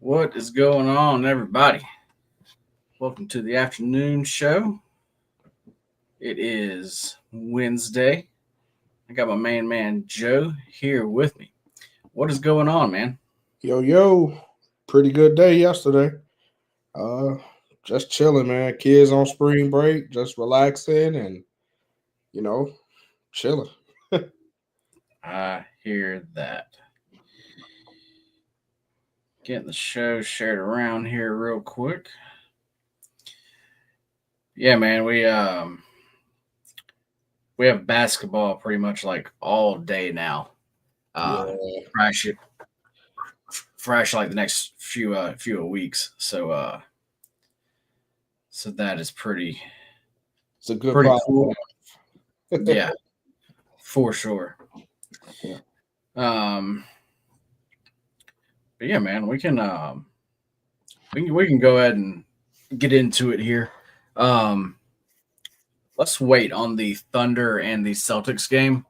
What is going on, everybody? Welcome to the afternoon show. It is Wednesday. I got my main man Joe here with me. What is going on, man? Yo, pretty good day yesterday. Uh, just chilling, man. Kids on spring break, just relaxing and you know, chilling. I hear that. Getting the show shared around here real quick. Yeah, man, we have basketball pretty much like all day now. Yeah, For actually like the next few weeks. So that is it's a good pretty problem. cool. Yeah, for sure. Yeah. Um, but yeah, man, we can go ahead and get into it here. Um, let's wait on the Thunder and the Celtics game.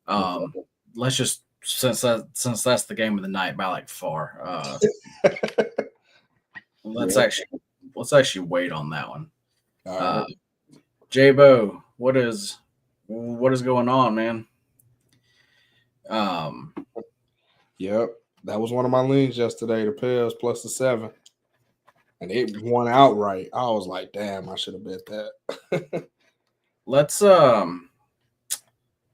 Um, let's just since that's the game of the night by like far. Let's Yeah. actually let's actually wait on that one. All Uh, right. J-Bo, what is going on, man? Um, Yep. That was one of my leans yesterday, the Pels plus the 7. And it won outright. I was like, damn, I should have bet that. let's um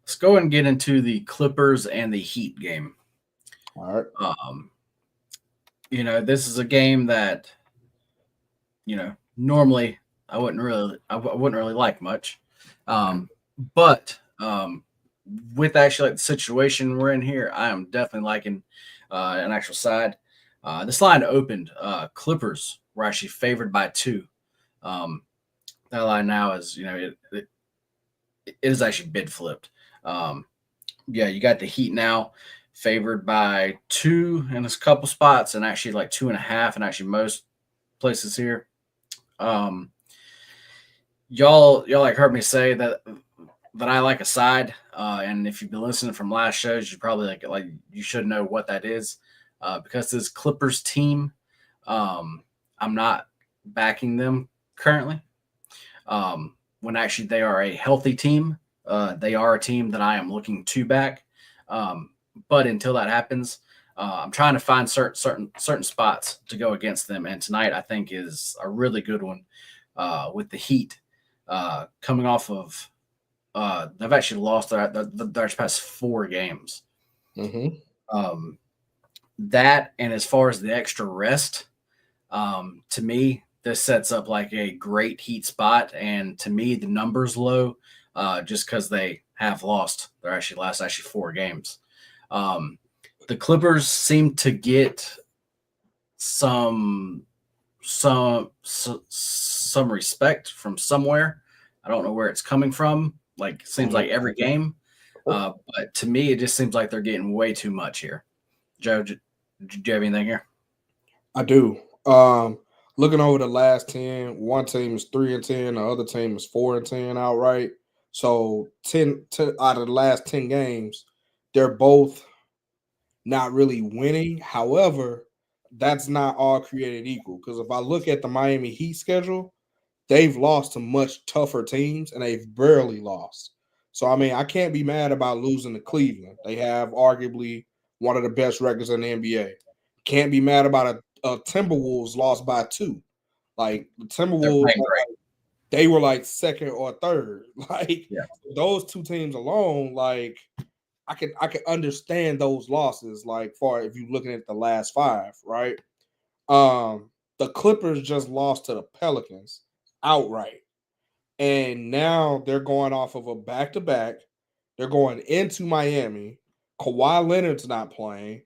let's go and get into the Clippers and the Heat game. All right. Um, this is a game that normally I wouldn't really like much, um, but with actually like the situation we're in here, I am definitely liking an actual side. This line opened. Clippers were actually favored by 2. Um, that line now is it is actually bid flipped. Um, yeah, you got the Heat now favored by 2 in a couple spots, and actually like 2.5, and actually most places here. Um, y'all like heard me say that I like a side, and if you've been listening from last shows, you probably like you should know what that is, because this Clippers team, um, I'm not backing them currently. When actually they are a healthy team, they are a team that I am looking to back. Um, but until that happens, I'm trying to find certain spots to go against them. And tonight, I think is a really good one with the Heat coming off of. They've actually lost their past 4 games. Mm-hmm. Um, that and as far as the extra rest, to me, this sets up like a great Heat spot. And to me, the numbers low, just because they have lost their last 4 games. Um, the Clippers seem to get some some respect from somewhere. I don't know where it's coming from. Like seems like every game, but to me, it just seems like they're getting way too much here. Joe, do you have anything here? I do. Looking over the last 10, one team is 3-10, the other team is 4-10 outright. So 10 out of the last 10 games, they're both not really winning. However, that's not all created equal. Because if I look at the Miami Heat schedule, they've lost to much tougher teams and they've barely lost. So I mean, I can't be mad about losing to Cleveland. They have arguably one of the best records in the NBA. Can't be mad about a Timberwolves lost by 2. Like the They're Timberwolves, playing great. they were like second or third. Like Yeah. those 2 teams alone, like I can understand those losses. Like far if you're looking at the last 5, right? The Clippers just lost to the Pelicans outright. And now they're going off of a back to back. They're going into Miami. Kawhi Leonard's not playing.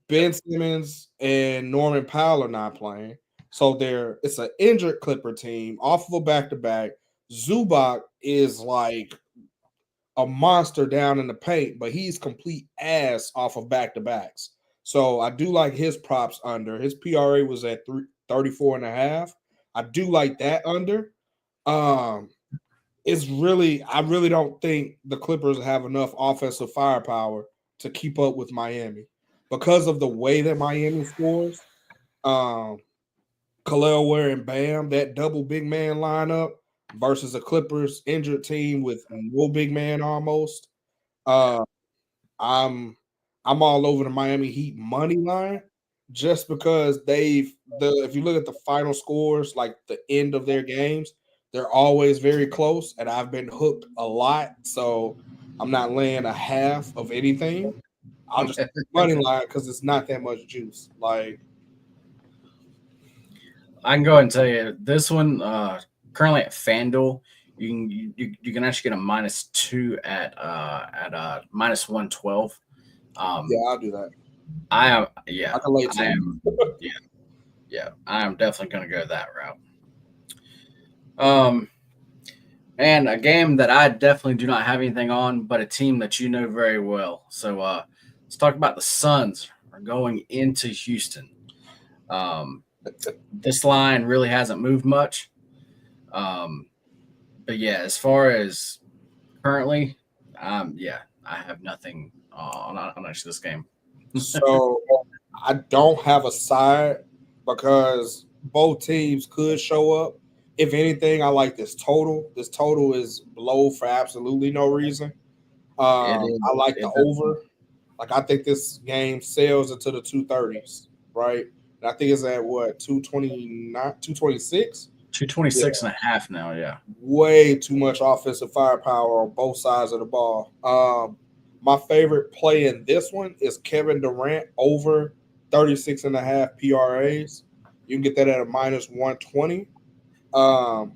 Ben Simmons and Norman Powell are not playing. So it's an injured Clipper team off of a back to back. Zubac is like a monster down in the paint, but he's complete ass off of back to backs. So I do like his props under. His PRA was at 34.5. I do like that under. Um, I really don't think the Clippers have enough offensive firepower to keep up with Miami because of the way that Miami scores. Um, Khalil Ware and Bam, that double big man lineup versus a Clippers injured team with no big man almost. Uh, I'm I'm all over the Miami Heat money line just because if you look at the final scores, like the end of their games, they're always very close, and I've been hooked a lot. So I'm not laying a half of anything. I'll just money line because it's not that much juice. Like, I can go ahead and tell you this one currently at FanDuel. You can actually get a -2 at -112. yeah, Um, I'll do that. I am I yeah can lay I 10. am yeah yeah I am definitely going to go that route. Um, and a game that I definitely do not have anything on, but a team that you know very well. So let's talk about the Suns are going into Houston. Um, this line really hasn't moved much. Um, but yeah, as far as currently, yeah, I have nothing on actually this game. So I don't have a side because both teams could show up. If anything, I like this total. This total is low for absolutely no reason. It is. I like the It does. over. Like I think this game sails into the 230s, right? And I think it's at what 229, 226. Two twenty Yeah, six and a half now. Yeah. way too much offensive firepower on both sides of the ball. My favorite play in this one is Kevin Durant over 36 and a half PRAs. You can get that at a -120. Um,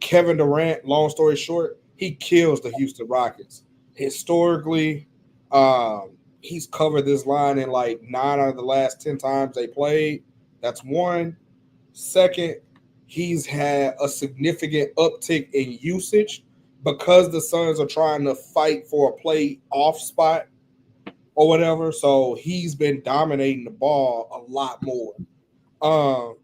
Kevin Durant, long story short, he kills the Houston Rockets. Historically, he's covered this line in like 9 out of the last 10 times they played. That's one. Second, he's had a significant uptick in usage because the Suns are trying to fight for a play off spot or whatever. So he's been dominating the ball a lot more. Um,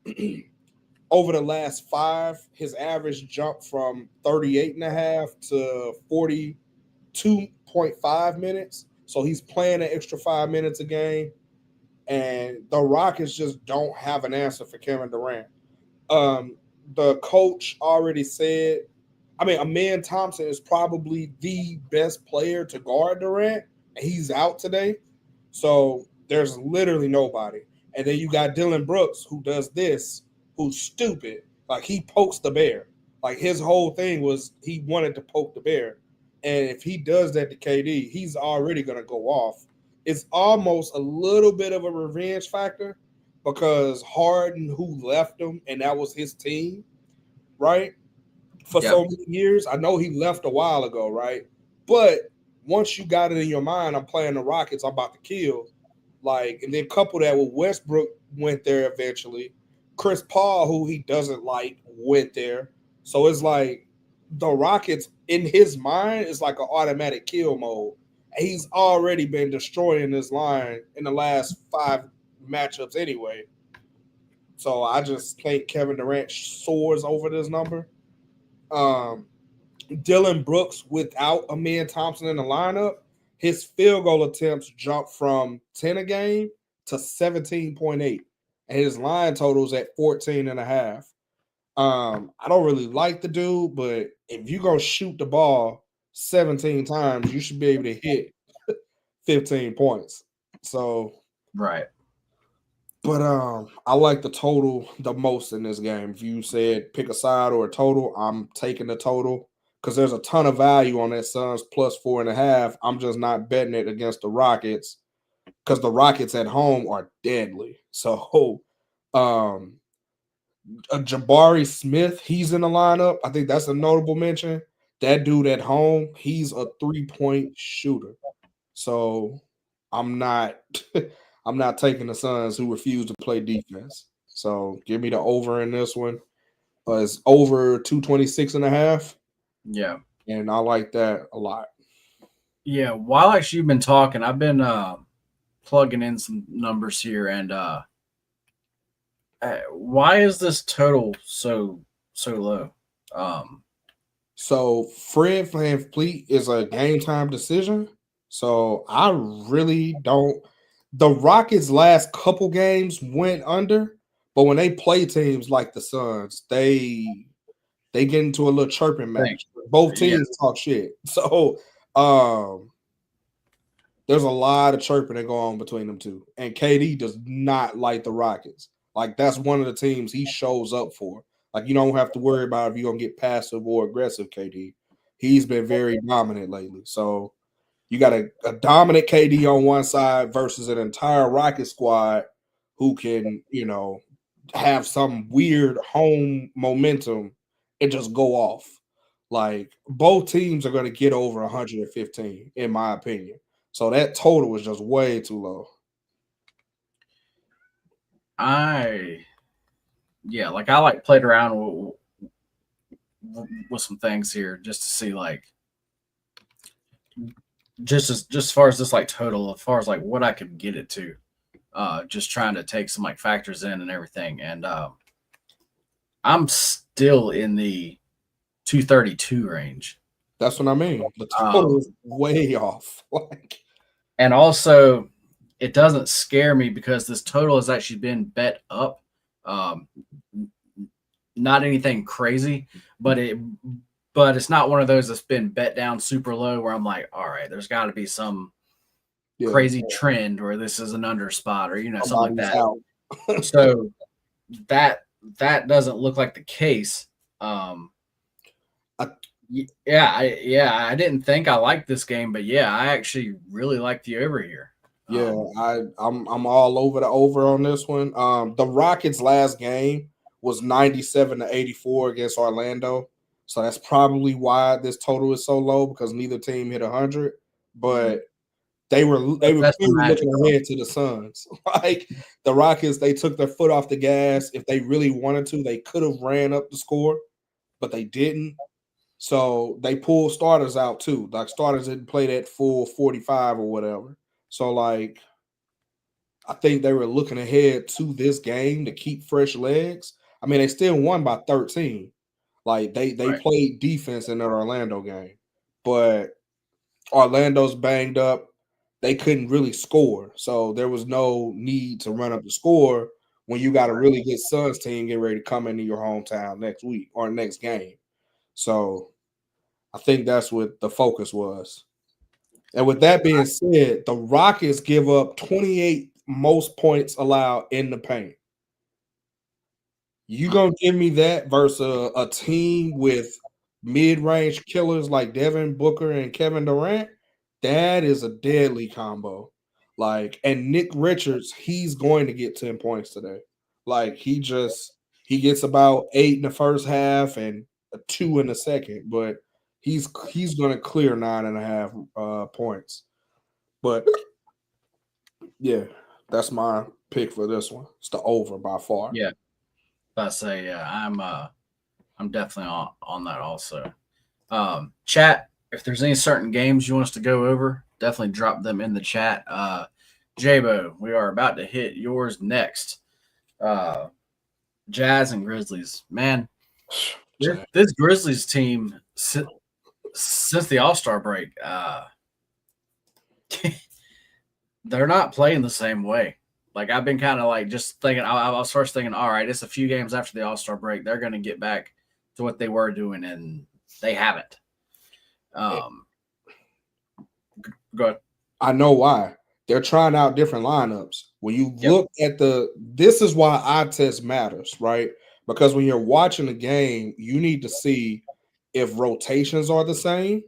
over the last five, his average jumped from 38 and a half to 42.5 minutes. So he's playing an extra 5 minutes a game. And the Rockets just don't have an answer for Kevin Durant. Um, the coach already said, I mean, Amen Thompson is probably the best player to guard Durant. And he's out today. So there's literally nobody. And then you got Dylan Brooks who does this, who's stupid. Like he pokes the bear. Like his whole thing was he wanted to poke the bear. And if he does that to KD, he's already going to go off. It's almost a little bit of a revenge factor because Harden, who left him, and that was his team, right? For so Yep. many years. I know he left a while ago, right? But once you got it in your mind, I'm playing the Rockets, I'm about to kill. Like, and then couple that with Westbrook went there eventually. Chris Paul, who he doesn't like, went there. So it's like the Rockets in his mind is like an automatic kill mode. And he's already been destroying this line in the last five matchups anyway. So I just think Kevin Durant soars over this number. Um, Dylan Brooks without Amen Thompson in the lineup, his field goal attempts jumped from 10 a game to 17.8. And his line totals at 14 and a half. I don't really like the dude, but if you're going to shoot the ball 17 times, you should be able to hit 15 points. So, Right. but I like the total the most in this game. If you said pick a side or a total, I'm taking the total because there's a ton of value on that Suns plus 4.5. I'm just not betting it against the Rockets because the Rockets at home are deadly. So, um, Jabari Smith, he's in the lineup. I think that's a notable mention. That dude at home, he's a 3-point shooter. So I'm not I'm not taking the Suns who refuse to play defense. So give me the over in this one. It's over 226 and a half. Yeah. And I like that a lot. Yeah. While actually you've been talking, I've been plugging in some numbers here, and why is this total so low? Um, So Fred Van Fleet is a game time decision. So I really don't. The Rockets' last couple games went under, but when they play teams like the Suns, they get into a little chirping Thing. match. Both Yeah. teams talk shit. So um there's a lot of chirping that go on between them two. And KD does not like the Rockets. Like that's one of the teams he shows up for. Like you don't have to worry about if you're gonna get passive or aggressive, KD. He's been very dominant lately. So you got a dominant KD on one side versus an entire Rocket squad who can, have some weird home momentum and just go off. Like both teams are going to get over 115, in my opinion. So that total was just way too low. I like played around with some things here just to see like just as far as this like total, as far as like what I could get it to. Just trying to take some like factors in and everything, and I'm still in the 232 range. That's what I mean. The total Um, is way off. Like, and also, it doesn't scare me because this total has actually been bet up. Um, not anything crazy, but it's not one of those that's been bet down super low where I'm like, all right, there's got to be some yeah, crazy trend or this is an under spot or something like somebody's that. out. So that doesn't look like the case. I- I didn't think I liked this game, but yeah, I actually really like the over here. Yeah, I'm all over the over on this one. The Rockets' last game was 97-84 against Orlando, so that's probably why this total is so low because neither team hit 100. But they were That's the clearly magic. looking ahead to the Suns. Like the Rockets, they took their foot off the gas. If they really wanted to, they could have ran up the score, but they didn't. So they pulled starters out too. Like starters didn't play that full 45 or whatever. So like I think they were looking ahead to this game to keep fresh legs. I mean, they still won by 13. Like they Right. played defense in that Orlando game, but Orlando's banged up. They couldn't really score, so there was no need to run up the score when you got a really good Suns team getting ready to come into your hometown next week or next game. So I think that's what the focus was. And with that being said, the Rockets give up 28 most points allowed in the paint. You gonna give me that versus a team with mid-range killers like Devin Booker and Kevin Durant? That is a deadly combo. Like, and Nick Richards, he's going to get 10 points today. Like, he gets about 8 in the first half and a 2 in the second, but he's gonna clear 9.5 points. But yeah, that's my pick for this one. It's the over by far. Yeah, I say I'm definitely on that also. Chat, if there's any certain games you want us to go over, definitely drop them in the chat. Jabo, we are about to hit yours next. Jazz and Grizzlies, man. This Grizzlies team since the All-Star break, they're not playing the same way. Like I've been kind of like just thinking. I was first thinking, all right, it's a few games after the All-Star break, they're going to get back to what they were doing, and they haven't. Go ahead. I know why. They're trying out different lineups. When you look at this is why eye test matters, right? Because when you're watching a game, you need to see if rotations are the same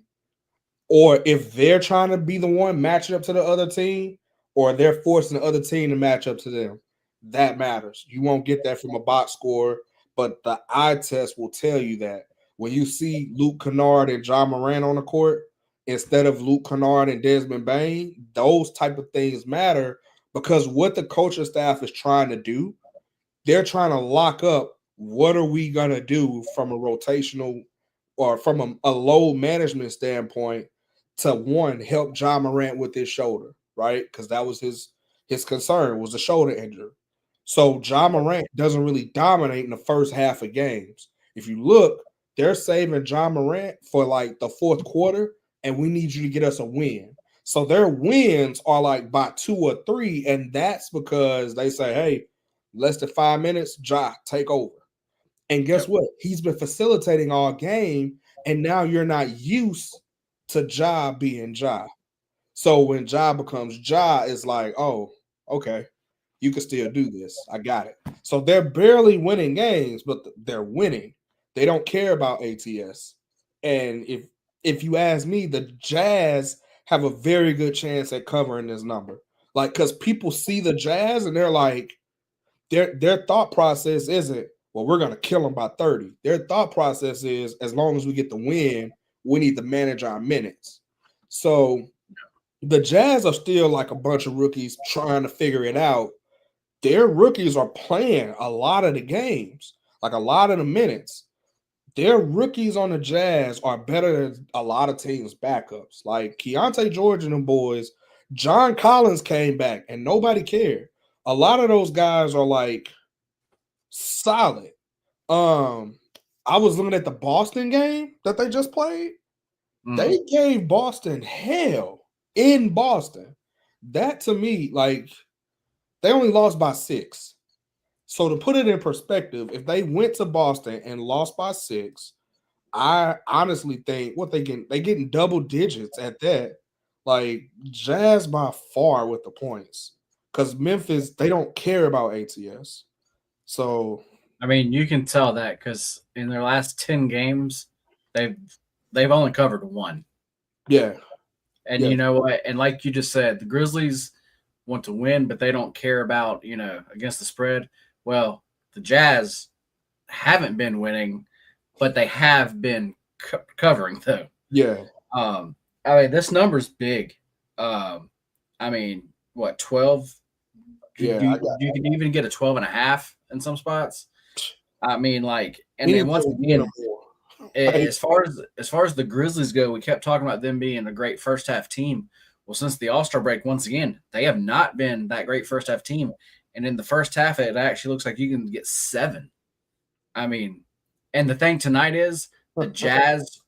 or if they're trying to be the one matching up to the other team or they're forcing the other team to match up to them. That matters. You won't get that from a box score, but the eye test will tell you that. When you see Luke Kennard and John Moran on the court, instead of Luke Kennard and Desmond Bain, those type of things matter because what the coaching staff is trying to do, they're trying to lock up what are we going to do from a rotational or from a load management standpoint to one, help John Morant with his shoulder, right? Because that was his concern was the shoulder injury. So John Morant doesn't really dominate in the first half of games. If you look, they're saving John Morant for like the fourth quarter, and we need you to get us a win. So their wins are like by 2 or 3, and that's because they say, hey, less than 5 minutes, Ja, take over. And guess what? He's been facilitating all game, and now you're not used to Ja being Ja. So when Ja becomes Ja, it's like, oh, okay, you can still do this. I got it. So they're barely winning games, but they're winning. They don't care about ATS. And if you ask me, the Jazz have a very good chance at covering this number. Like, because people see the Jazz and they're like, their thought process isn't, well, we're gonna kill them by 30. Their thought process is, as long as we get the win, we need to manage our minutes. So the Jazz are still like a bunch of rookies trying to figure it out. Their rookies are playing a lot of the games, like a lot of the minutes. Their rookies on the Jazz are better than a lot of teams' backups. Like Keontae George and them boys, John Collins came back and nobody cared. A lot of those guys are like solid. I was looking at the Boston game that they just played. They gave Boston hell in Boston. That to me, like, they only lost by 6. So to put it in perspective, if they went to Boston and lost by 6, I honestly think what they getting double digits at that. Like Jazz by far with the points. Because Memphis, they don't care about ATS. So I mean, you can tell that because in their last 10 games, they've they've only covered one. yeah. And Yeah. you know what? And like you just said, the Grizzlies want to win, but they don't care about, against the spread. Well, the Jazz haven't been winning, but they have been covering though. Yeah. I mean, this number's big. Um, I mean, what, 12? Yeah. You can even get a 12 and a half in some spots. I mean, like, and then once Anything again, more. as far as the Grizzlies go, we kept talking about them being a great first half team. Well, since the All-Star break, once again, they have not been that great first half team. And in the first half, it actually looks like you can get 7. I mean, and the thing tonight is the Jazz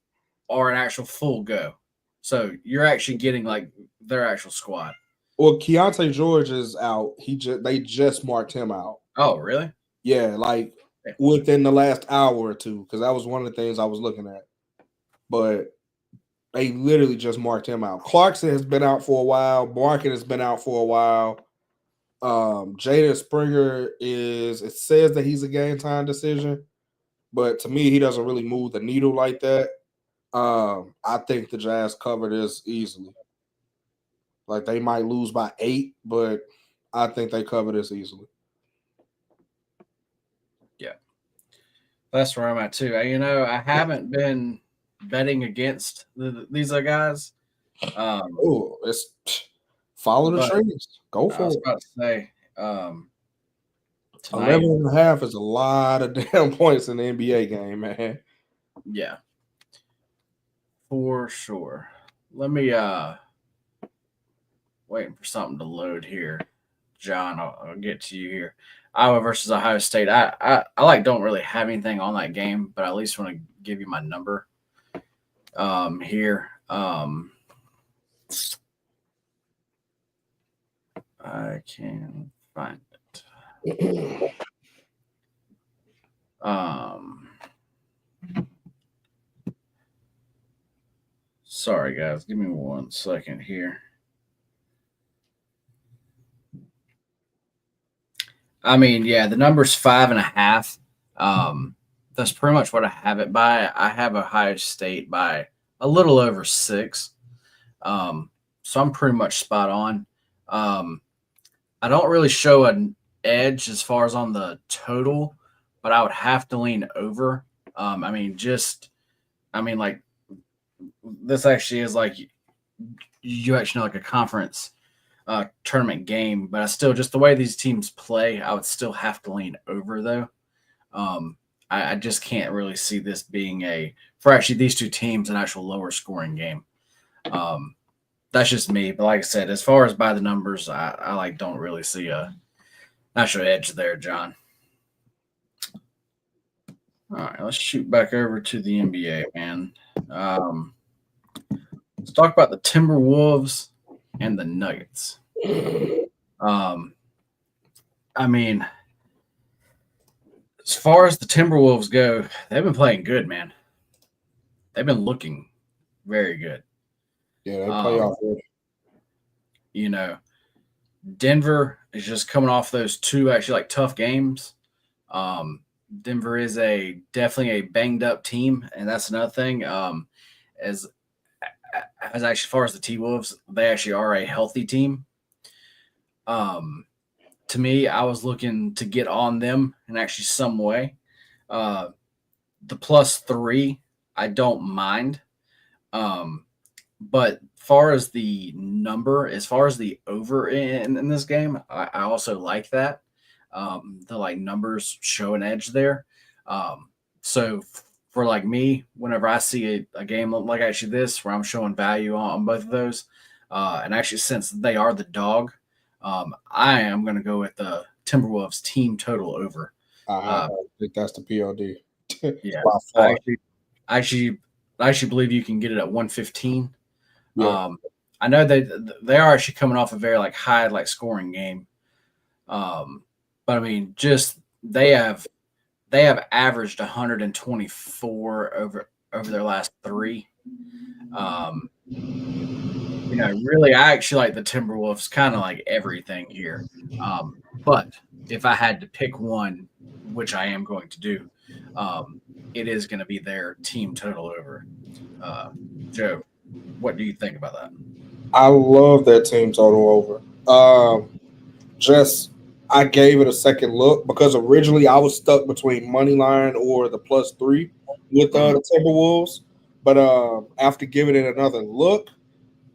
are an actual full go. So you're actually getting like their actual squad. Well, Keontae George is out. They just marked him out. Oh, really? Yeah, like within the last hour or two, because that was one of the things I was looking at. But they literally just marked him out. Clarkson has been out for a while. Barkin has been out for a while. Jaden Springer it says that he's a game time decision, but to me, he doesn't really move the needle like that. I think the Jazz cover this easily. Like they might lose by 8, but I think they cover this easily. Yeah. That's where I'm at too. I haven't been betting against these other guys. It's follow the But trends. Go I for was it. about to say, 11 tonight, and a half is a lot of damn points in the NBA game, man. yeah, for sure. Let me waiting for something to load here. John, I'll get to you here. Iowa versus Ohio State. I like don't really have anything on that game, but I at least want to give you my number here. I can find it. Sorry guys, give me 1 second here. I mean, yeah, the number's 5.5. That's pretty much what I have it by. I have Ohio State by a little over 6. So I'm pretty much spot on. I don't really show an edge as far as on the total, but I would have to lean over. Like this actually is like you actually know like a conference tournament game, but I still just the way these teams play, I would still have to lean over though. I just can't really see this being for actually these two teams an actual lower scoring game. That's just me, but like I said, as far as by the numbers, I like don't really see a natural edge there, John. All right, let's shoot back over to the NBA, man. Let's talk about the Timberwolves and the Nuggets. Um, I mean, as far as the Timberwolves go, they've been playing good, man. They've been looking very good. Yeah, they play Um, off ready. you know, Denver is just coming off those two actually like tough games. Um, Denver is a definitely a banged up team, and that's another thing. As as actually far as the T Wolves, they actually are a healthy team. Um, to me, I was looking to get on them in actually some way. Uh, the +3, I don't mind. Um, but far as the number, as far as the over in this game, I also like that. The like numbers show an edge there. So for like me, whenever I see a game like actually this, where I'm showing value on both of those, and actually since they are the dog, I am going to go with the Timberwolves team total over. I Uh, think that's the POD yeah, by I far. actually, I actually believe you can get it at 115. Yeah, Um, I know they are actually coming off a very like high like scoring game. Um, but I mean, just they have averaged 124 over their last three. Um, really, I actually like the Timberwolves kind of like everything here. But if I had to pick one, which I am going to do, um, it is going to be their team total over. Uh, Joe, what do you think about that? I love that team total over. Just I gave it a second look because originally I was stuck between money line or the +3 with Mhm. the Timberwolves, but after giving it another look,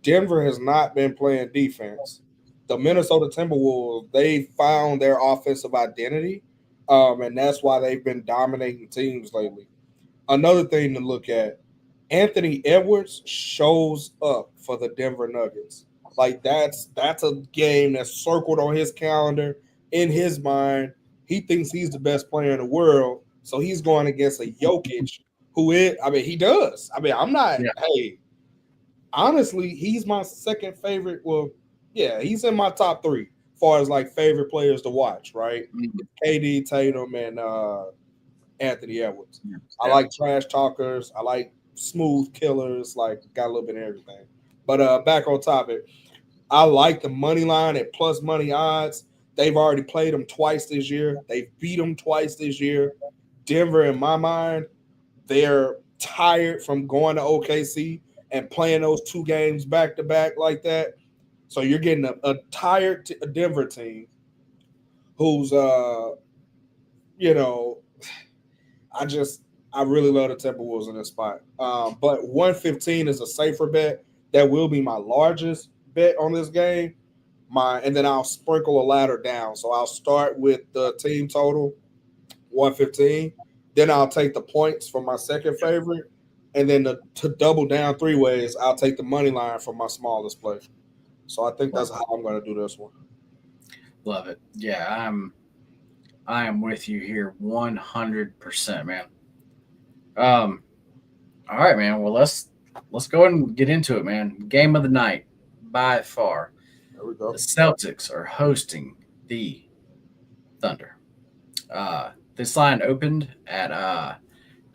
Denver has not been playing defense. The Minnesota Timberwolves, they found their offensive identity, and that's why they've been dominating teams lately. Another thing to look at, Anthony Edwards shows up for the Denver Nuggets. Like that's a game that's circled on his calendar in his mind. He thinks he's the best player in the world, so he's going against a Jokic who is. I mean, he does. I mean, I'm not. Yeah. Hey, honestly, he's my second favorite. Well, yeah, he's in my top three as far as like favorite players to watch. Right, Mhm. KD, Tatum, and Anthony Edwards. I Yeah. like trash talkers. I like smooth killers. Like got a little bit of everything. But back on topic, I like the money line at plus money odds. They've already played them twice this year. They've beat them twice this year. Denver, in my mind, they're tired from going to OKC and playing those two games back to back like that. So you're getting a tired Denver team who's you know, I just I really love the Timberwolves in this spot. But 115 is a safer bet. That will be my largest bet on this game. And then I'll sprinkle a ladder down. So I'll start with the team total 115. Then I'll take the points for my second favorite. And then to double down three ways, I'll take the money line for my smallest play. So I think Love that's how I'm going to do this one. Love it. Yeah, I am with you here 100%, man. Um, all right, man. Well, let's go ahead and get into it, man. Game of the night by far. There we The go. Celtics are hosting the Thunder. This line opened at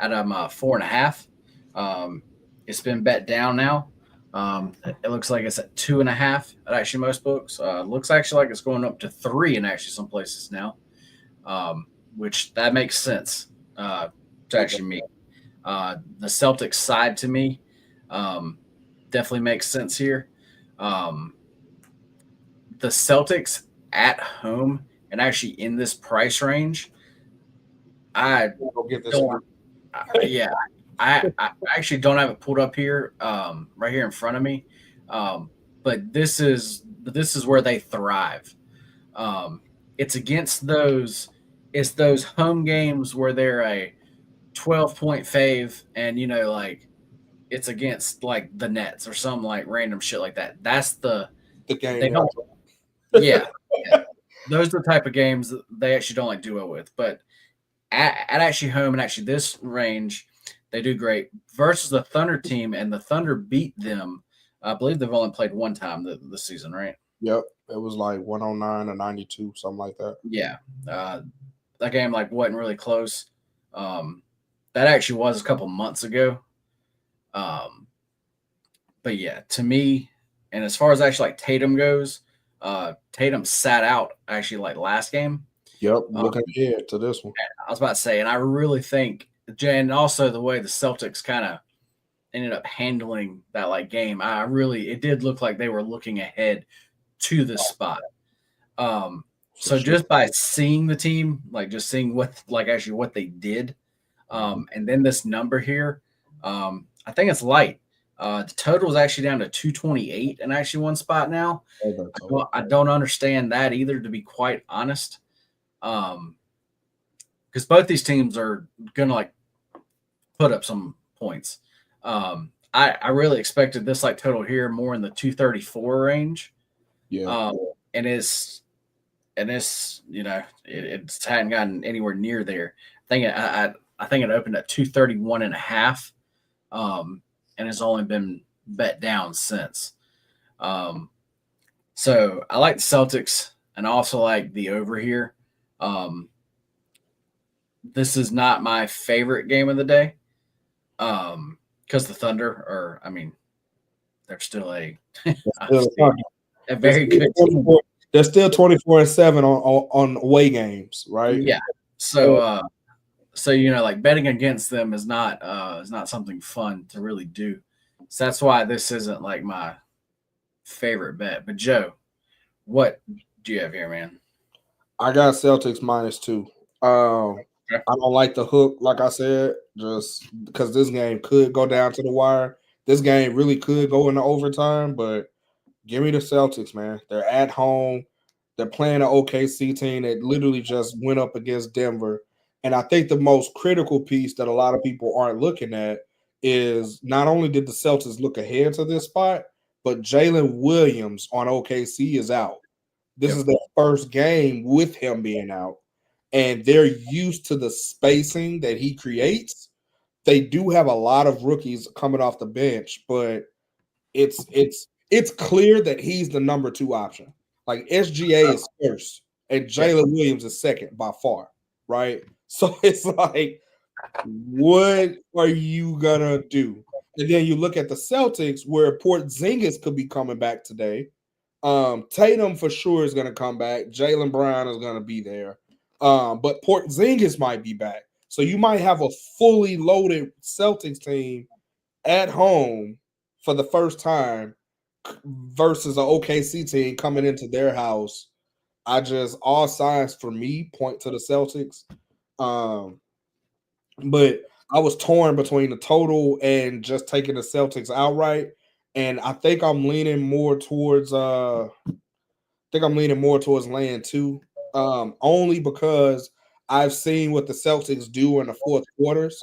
4.5. Um, it's been bet down now. It looks like it's at 2.5 at actually most books. Looks actually like it's going up to 3 in actually some places now, which that makes sense to Okay. actually me. The Celtics side to me um, definitely makes sense here. Um, the Celtics at home and actually in this price range, I We'll go get this don't. one. Yeah, I actually don't have it pulled up here, right here in front of me. But this is where they thrive. Um, it's against those. It's those home games where they're a 12-point fave, and like it's against like the Nets or some like random shit like that. That's The game they y'all don't. Yeah, yeah. Those are the type of games that they actually don't like duo with. But at actually home and actually this range, they do great versus the Thunder team, and the Thunder beat them I believe they've only played one time this season, right? Yep. It was like 109 or 92, something like that. Yeah. Uh, that game like wasn't really close. Um, that actually was a couple months ago. Um, but yeah, to me, and as far as actually like Tatum goes, Tatum sat out actually like last game. Yep. Um, Looking ahead to this one. I was about to say, and I really think, and also the way the Celtics kind of ended up handling that like game, it did look like they were looking ahead to this spot. For So sure. just by seeing the team, like just seeing what like actually what they did, Mhm. and then this number here, I think it's light. The total is actually down to 228 and actually one spot now. I don't understand that either, to be quite honest. Because both these teams are gonna like put up some points. I really expected this like total here more in the 234 range. Yeah. And it's it hadn't gotten anywhere near there. I think it opened at 231 and a half, and has only been bet down since. Um, so I like the Celtics and I also like the over here. Um, this is not my favorite game of the day, because the Thunder are, I mean, they're still Still, a they're very still good team. 24 they're still 24-7 on away games, right? Yeah. So like betting against them is not something fun to really do. So that's why this isn't like my favorite bet. But Joe, what do you have here, man? I got Celtics -2. Okay. I don't like the hook, like I said, just because this game could go down to the wire. This game really could go into overtime, but give me the Celtics, man. They're at home. They're playing an OKC team that literally just went up against Denver. And I think the most critical piece that a lot of people aren't looking at is not only did the Celtics look ahead to this spot, but Jalen Williams on OKC is out. This Yep. is their first game with him being out, and they're used to the spacing that he creates. They do have a lot of rookies coming off the bench, but it's clear that he's the number two option. Like SGA is first, and Yep. Jalen Williams is second by far, right? So it's like, what are you gonna do? And then you look at the Celtics, where Porzingis could be coming back today. Tatum for sure is going to come back. Jaylen Brown is going to be there. But Porzingis might be back. So you might have a fully loaded Celtics team at home for the first time versus an OKC team coming into their house. All signs for me point to the Celtics. But I was torn between the total and just taking the Celtics outright. And I think I'm leaning more towards land too. Only because I've seen what the Celtics do in the fourth quarters.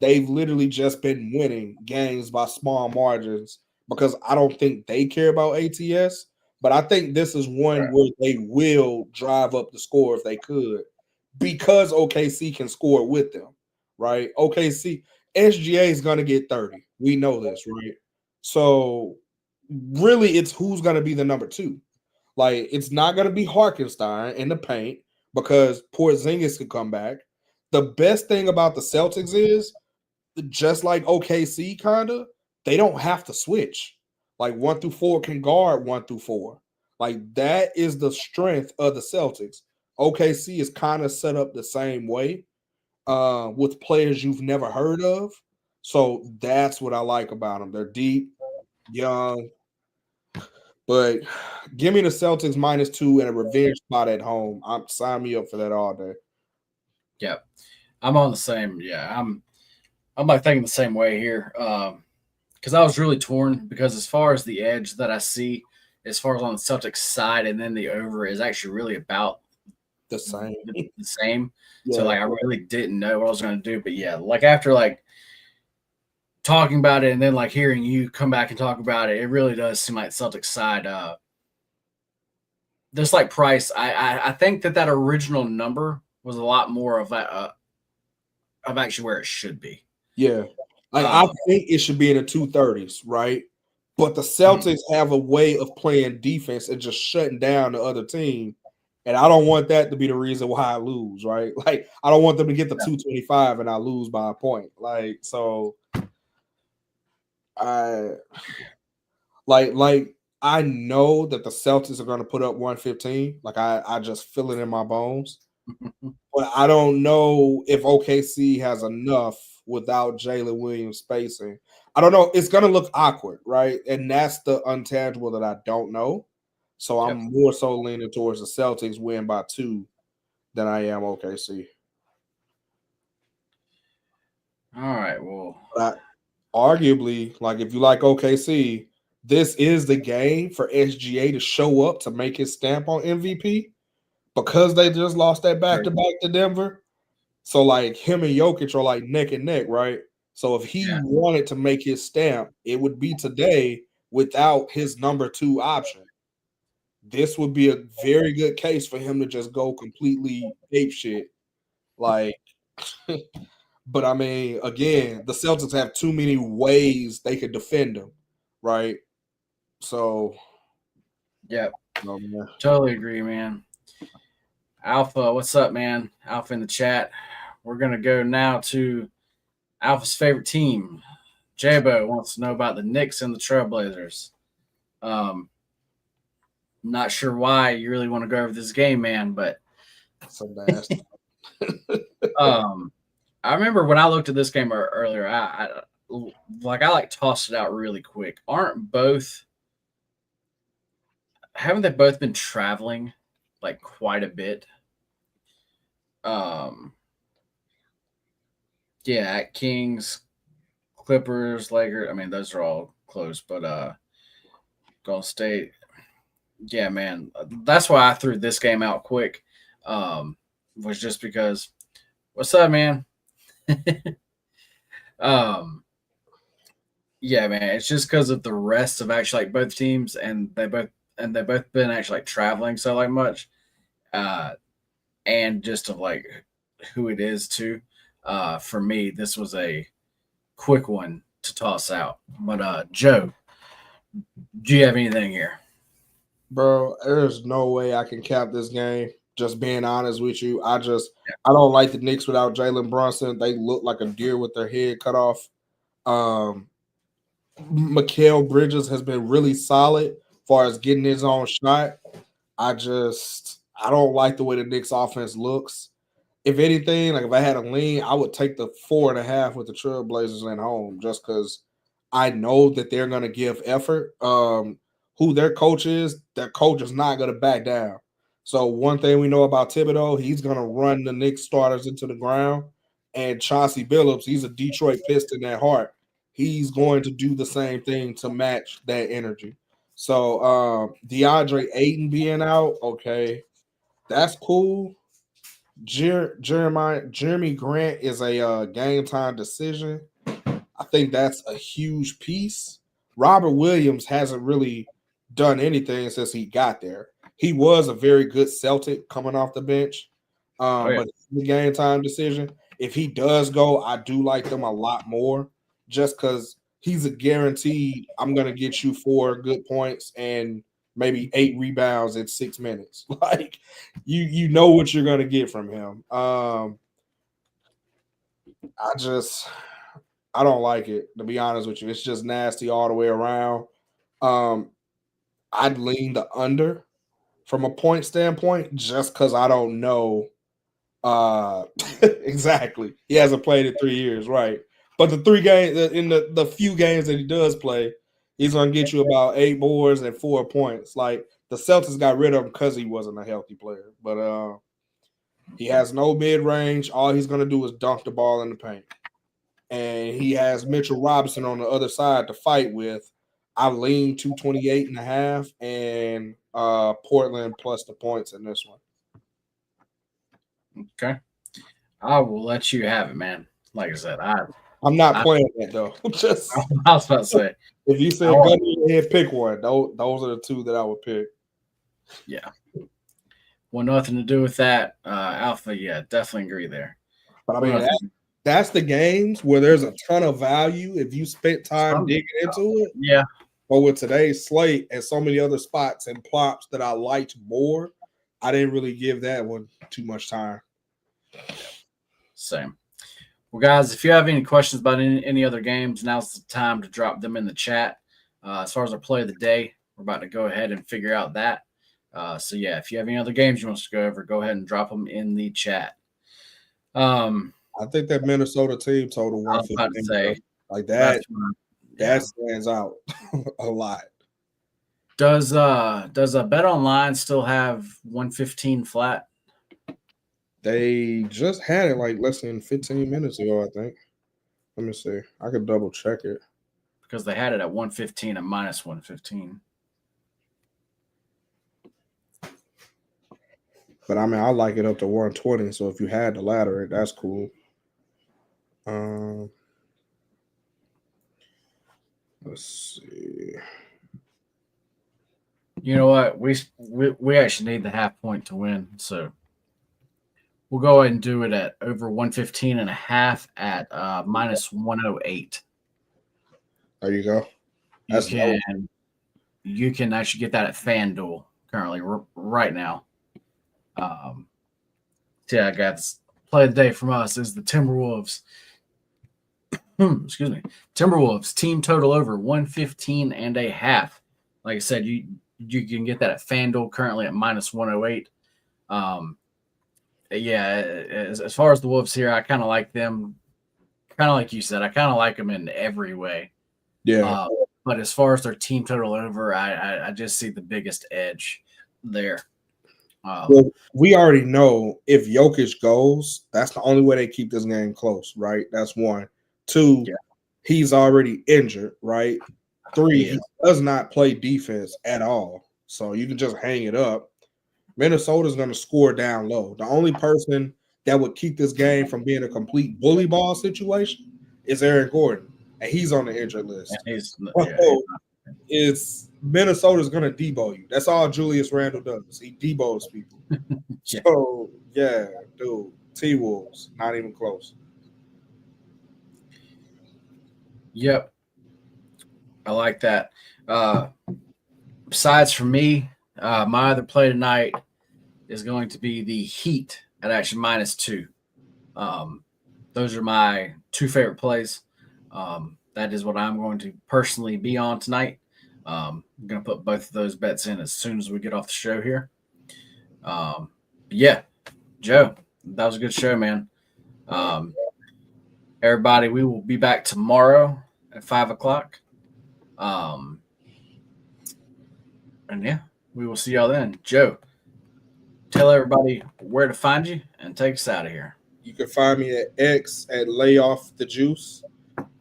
They've literally just been winning games by small margins because I don't think they care about ATS. But I think this is one where they will drive up the score if they could, because OKC can score with them, right? OKC, SGA is going to get 30. We know this, right? So really, it's who's going to be the number two. Like, it's not going to be Harkenstein in the paint because Porzingis could come back. The best thing about the Celtics is, just like OKC, kind of, they don't have to switch. Like 1 through 4 can guard 1 through 4. Like, that is the strength of the Celtics. OKC is kind of set up the same way, with players you've never heard of. So that's what I like about them. They're deep, young, but give me the Celtics -2 and a revenge spot at home. Sign me up for that all day. Yep. I'm on the same. Yeah, I'm like thinking the same way here. Because I was really torn because as far as the edge that I see, as far as on the Celtics side, and then the over is actually really about The same. the same. So Yeah. like I really didn't know what I was going to do, but yeah, like after like talking about it and then like hearing you come back and talk about it, it really does seem like Celtics side. This like price, I think that original number was a lot more of that of actually where it should be. Yeah. Like, I think it should be in the 230s, right? But the Celtics have a way of playing defense and just shutting down the other team. And I don't want that to be the reason why I lose, right? Like, I don't want them to get the 225 and I lose by a point. Like, so I I know that the Celtics are going to put up 115. Like, I just feel it in my bones. But I don't know if OKC has enough without Jalen Williams spacing. I don't know. It's going to look awkward, right? And that's the intangible that I don't know. So I'm more so leaning towards the Celtics win by 2 than I am OKC. All right. Well, arguably, like if you like OKC, this is the game for SGA to show up to make his stamp on MVP because they just lost that back-to-back to Denver. So like him and Jokic are like neck and neck, right? So if he wanted to make his stamp, it would be today without his number 2 option. This would be a very good case for him to just go completely ape shit. Like, but I mean, again, the Celtics have too many ways they could defend him, right? So, totally agree, man. Alpha, what's up, man? Alpha in the chat. We're gonna go now to Alpha's favorite team. Jabo wants to know about the Knicks and the Trailblazers. Not sure why you really want to go over this game, man, but so nasty. I remember when I looked at this game earlier, I tossed it out really quick. Haven't they both been traveling like quite a bit? Yeah, Kings, Clippers, Lakers. I mean, those are all close, but Golden State. Yeah, man, that's why I threw this game out quick. Was just because. What's up, man? Yeah, man, it's just because of the rest of actually like both teams, and they both been actually like traveling so like much, and just of like who it is too. For me, this was a quick one to toss out. But Joe, do you have anything here? Bro, there's no way I can cap this game. Just being honest with you, I don't like the Knicks without Jalen Brunson. They look like a deer with their head cut off. Mikal Bridges has been really solid as far as getting his own shot. I don't like the way the Knicks offense looks. If anything, like if I had a lean, I would take the 4.5 with the Trailblazers at home just because I know that they're going to give effort. Who their coach is not going to back down. So one thing we know about Thibodeau, he's going to run the Knicks starters into the ground. And Chauncey Billups, he's a Detroit Piston at heart. He's going to do the same thing to match that energy. So DeAndre Ayton being out, okay, that's cool. Jeremy Grant is a game time decision. I think that's a huge piece. Robert Williams hasn't really done anything since he got there. He was a very good Celtic coming off the bench, but the game time decision. If he does go, I do like them a lot more just because he's a guaranteed I'm going to get you 4 good points and maybe 8 rebounds in 6 minutes. Like you know what you're going to get from him. I don't like it, to be honest with you. It's just nasty all the way around. I'd lean the under from a point standpoint just because I don't know exactly. He hasn't played in 3 years, right? But the 3 games in the few games that he does play, he's gonna get you about 8 boards and 4 points. Like the Celtics got rid of him because he wasn't a healthy player. But he has no mid range. All he's gonna do is dunk the ball in the paint. And he has Mitchell Robinson on the other side to fight with. I lean 228.5 and Portland plus the points in this one. Okay. I will let you have it, man. Like I said, I'm not playing that though. Just I was about to say, if you said go ahead, pick one. Those are the 2 that I would pick. Yeah. Well, nothing to do with that. Alpha, yeah, definitely agree there. But I mean, that's the games where there's a ton of value if you spent time digging into it. Yeah. But with today's slate and so many other spots and plops that I liked more, I didn't really give that one too much time. Same. Well, guys, if you have any questions about any other games, now's the time to drop them in the chat. As far as our play of the day, we're about to go ahead and figure out that. So, yeah, if you have any other games you want us to go over, go ahead and drop them in the chat. I think that Minnesota team total I was about to say, like that. Yeah. That stands out a lot. Does a Bet Online still have 115 flat? They just had it like less than 15 minutes ago, I think. Let me see. I could double check it. Because they had it at 115 and minus 115. But I mean, I like it up to 120. So if you had the ladder, that's cool. Let's see. You know what? We actually need the half point to win. So we'll go ahead and do it at over 115 and a half at minus 108. There you go. You can actually get that at FanDuel currently right now. So yeah, guys, play of the day from us is the Timberwolves. Excuse me, Timberwolves team total over 115 and a half. Like I said, you can get that at FanDuel currently at minus 108. Yeah, as far as the Wolves here, I kind of like them. Kind of like you said, I kind of like them in every way. Yeah. But as far as their team total over, I just see the biggest edge there. Well, we already know if Jokic goes, that's the only way they keep this game close, right? That's one. Two, he's already injured, right? Three, he does not play defense at all. So you can just hang it up. Minnesota's going to score down low. The only person that would keep this game from being a complete bully ball situation is Aaron Gordon, and he's on the injured list. It's Minnesota's going to debo you. That's all Julius Randle does. He debos people. So, yeah, dude, T-Wolves, not even close. Yep. I like that. Besides for me, my other play tonight is going to be the Heat at actually -2. Those are my two favorite plays. That is what I'm going to personally be on tonight. I'm going to put both of those bets in as soon as we get off the show here. Yeah, Joe, that was a good show, man. Everybody, we will be back tomorrow at 5 o'clock. And yeah, we will see y'all then. Joe, tell everybody where to find you and take us out of here. You can find me at X at Lay Off the Juice.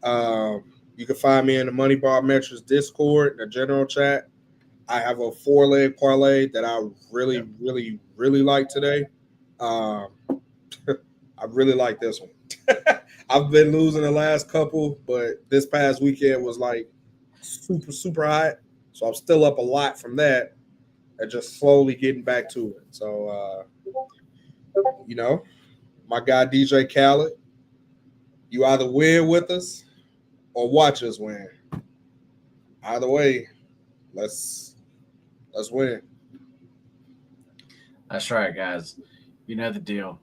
You can find me in the MoneyBall Metrics Discord, the general chat. I have a 4-leg parlay that I really, really, really like today. I really like this one. I've been losing the last couple, but this past weekend was like super, super hot. So I'm still up a lot from that and just slowly getting back to it. So, my guy DJ Khaled, you either win with us or watch us win. Either way, let's win. That's right, guys. You know the deal.